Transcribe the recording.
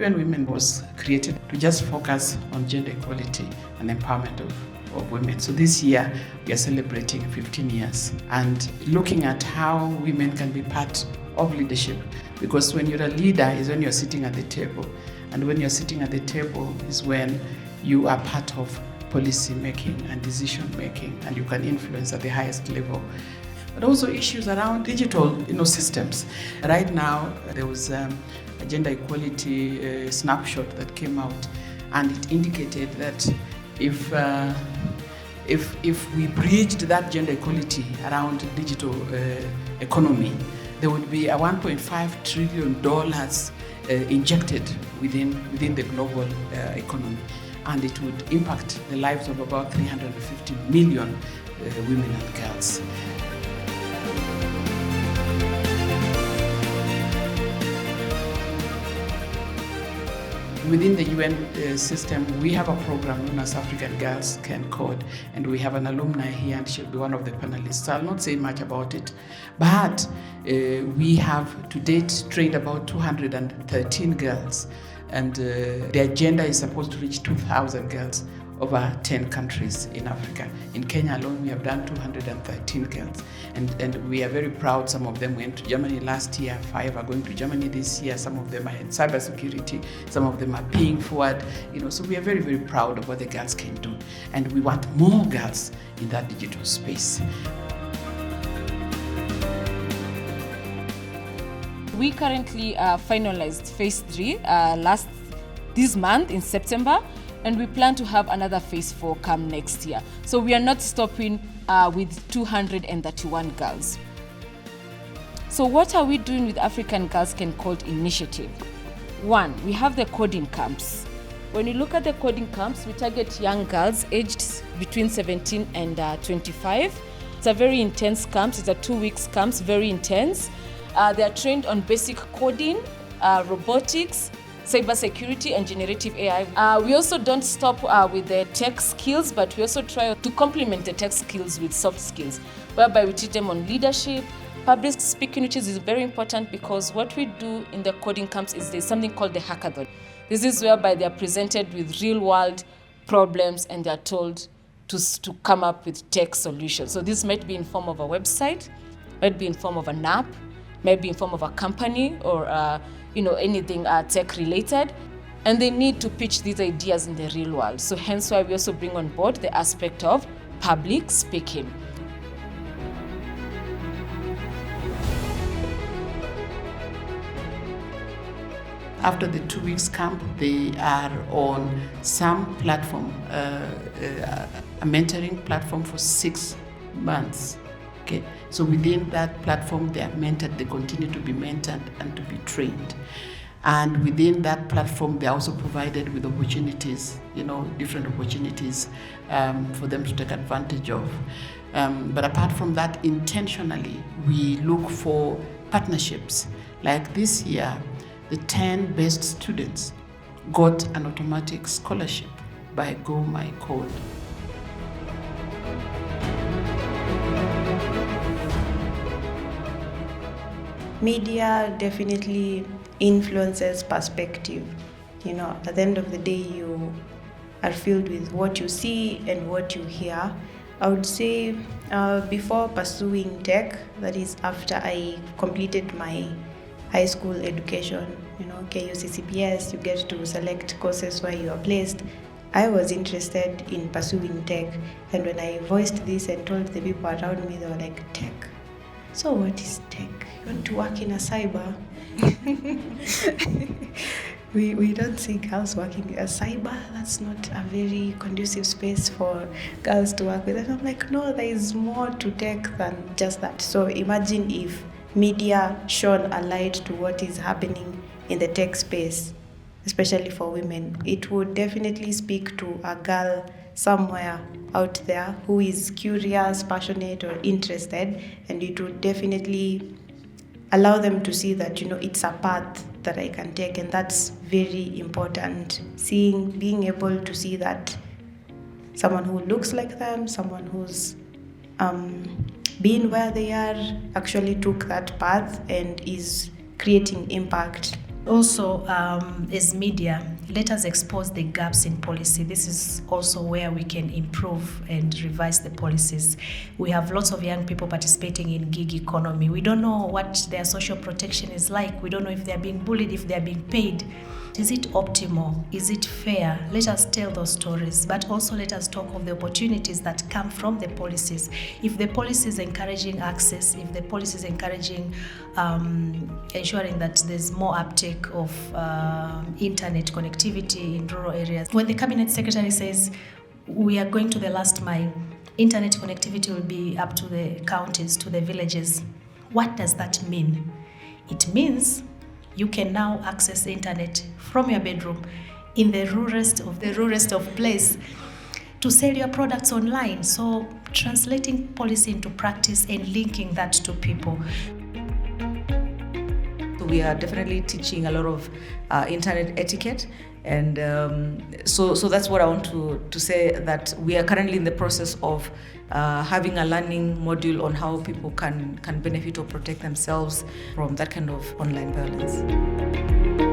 UN Women was created to just focus on gender equality and empowerment of women. So this year we are celebrating 15 years and looking at how women can be part of leadership, because when you're a leader is when you're sitting at the table, and when you're sitting at the table is when you are part of policy making and decision making, and you can influence at the highest level. But also issues around digital systems. Right now there was a gender equality snapshot that came out, and it indicated that if we bridged that gender equality around digital economy, there would be a $1.5 trillion injected within the global economy, and it would impact the lives of about 350 million women and girls. Within the UN system, we have a program known as African Girls Can Code, and we have an alumni here, and she'll be one of the panelists. So I'll not say much about it, but we have to date trained about 213 girls, and the agenda is supposed to reach 2,000 girls over 10 countries in Africa. In Kenya alone, we have done 213 girls. And we are very proud. Some of them went to Germany last year, 5 are going to Germany this year. Some of them are in cybersecurity, some of them are paying forward. So we are very, very proud of what the girls can do. And we want more girls in that digital space. We currently finalized phase 3 this month in September, and we plan to have another phase 4 come next year. So we are not stopping with 231 girls. So what are we doing with African Girls Can Code initiative? 1, we have the coding camps. When you look at the coding camps, we target young girls aged between 17 and 25. It's a very intense camps. It's a 2 weeks camps, very intense. They are trained on basic coding, robotics, cybersecurity, and generative AI. We also don't stop with the tech skills, but we also try to complement the tech skills with soft skills, whereby we teach them on leadership, public speaking, which is very important, because what we do in the coding camps is there's something called the hackathon. This is whereby they are presented with real-world problems and they are told to come up with tech solutions. So this might be in form of a website, might be in form of an app, might be in form of a company, or anything tech related, and they need to pitch these ideas in the real world. So hence why we also bring on board the aspect of public speaking. After the 2 weeks camp, they are on some platform, a mentoring platform for 6 months. Okay. So within that platform, they are mentored, they continue to be mentored and to be trained. And within that platform, they are also provided with opportunities, different opportunities for them to take advantage of. But apart from that, intentionally, we look for partnerships. Like this year, the 10 best students got an automatic scholarship by Go My Code. Media definitely influences perspective. At the end of the day, you are filled with what you see and what you hear. I would say before pursuing tech, that is after I completed my high school education, KUCCPS, you get to select courses where you are placed. I was interested in pursuing tech, and when I voiced this and told the people around me, they were like, tech? So what is tech? You want to work in a cyber? we don't see girls working in a cyber. That's not a very conducive space for girls to work with. And I'm like, no, there is more to tech than just that. So imagine if media shone a light to what is happening in the tech space, especially for women. It would definitely speak to a girl somewhere out there who is curious, passionate, or interested, and it would definitely allow them to see that it's a path that I can take, and that's very important. Being able to see that someone who looks like them, someone who's been where they are, actually took that path and is creating impact. Also, as media, let us expose the gaps in policy. This is also where we can improve and revise the policies. We have lots of young people participating in gig economy. We don't know what their social protection is like. We don't know if they're being bullied, if they're being paid. Is it optimal? Is it fair? Let us tell those stories, but also let us talk of the opportunities that come from the policies. If the policy is encouraging access, if the policy is encouraging ensuring that there's more uptake of internet connectivity in rural areas. When the cabinet secretary says we are going to the last mile, internet connectivity will be up to the counties, to the villages. What does that mean? It means you can now access the internet from your bedroom in the ruralest of place to sell your products online. So translating policy into practice and linking that to people. We are definitely teaching a lot of internet etiquette, and so that's what I want to say, that we are currently in the process of having a learning module on how people can benefit or protect themselves from that kind of online violence.